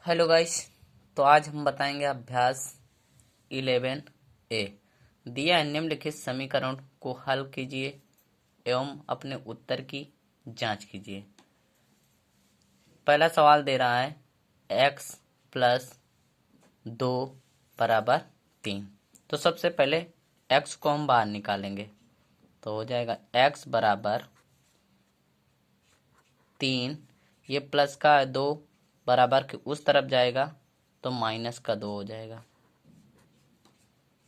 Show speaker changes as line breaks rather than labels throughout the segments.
Hello guys. तो आज हम बताएंगे अभ्यास 11A। दिया निम्नलिखित समीकरण को हल कीजिए एवं अपने उत्तर की जांच कीजिए। पहला सवाल दे रहा है x प्लस 2 बराबर 3। तो सबसे पहले x को हम बाहर निकालेंगे तो हो जाएगा x बराबर 3। ये प्लस का 2 बराबर के उस तरफ जाएगा तो माइनस का 2 हो जाएगा,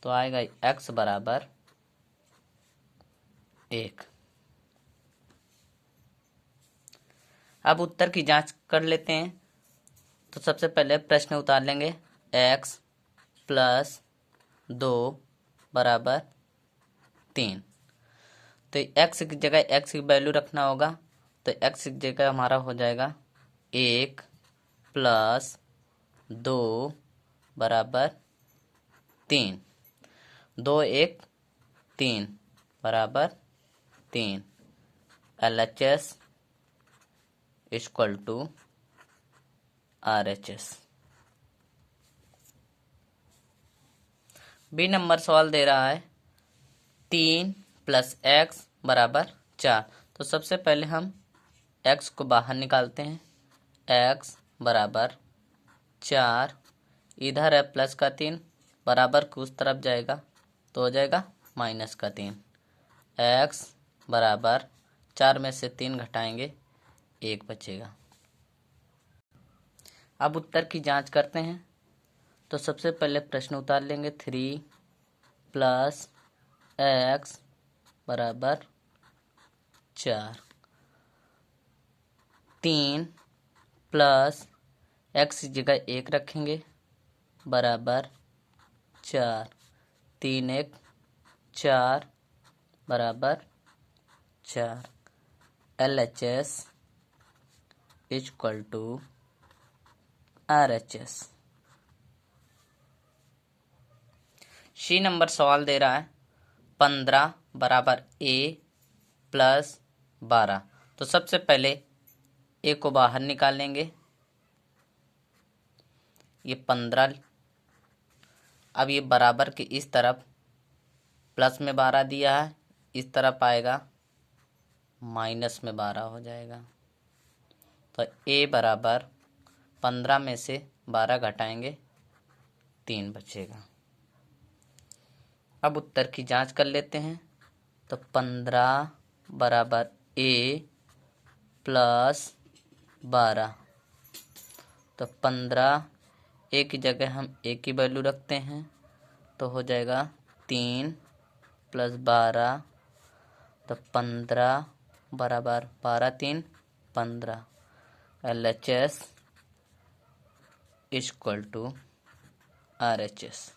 तो आएगा x बराबर 1। अब उत्तर की जांच कर लेते हैं। तो सबसे पहले प्रश्न उतार लेंगे x प्लस 2 बराबर 3। तो x की जगह x की वैल्यू रखना होगा, तो x की जगह हमारा हो जाएगा 1 प्लस 2 बराबर 3। 2 1 3 बराबर 3। LHS equal to RHS। B number सवाल दे रहा है 3 प्लस एक्स बराबर 4। तो सबसे पहले हम x को बाहर निकालते हैं। x बराबर 4, इधर है प्लस का 3 बराबर के उस तरफ जाएगा तो हो जाएगा माइनस का 3। x बराबर 4 में से 3 घटाएंगे 1 बचेगा। अब उत्तर की जांच करते हैं। तो सबसे पहले प्रश्न उतार लेंगे 3 प्लस एक्स बराबर 4। 3 प्लस एक्स की जगह 1 रखेंगे बराबर 4। 3 1 4 बराबर 4। LHS equal to RHS। C number सवाल दे रहा है 15 बराबर a प्लस 12। तो सबसे पहले a को बाहर निकालेंगे, ये 15। अब ये बराबर के इस तरफ प्लस में 12 दिया है, इस तरफ आएगा माइनस में 12 हो जाएगा। तो a बराबर 15 में से 12 घटाएंगे 3 बचेगा। अब उत्तर की जांच कर लेते हैं। तो 15 बराबर a प्लस 12। तो 15 a की जगह हम a की वैल्यू रखते हैं तो हो जाएगा 3 प्लस 12। तो 15 बराबर 12 3 15। LHS equal to RHS।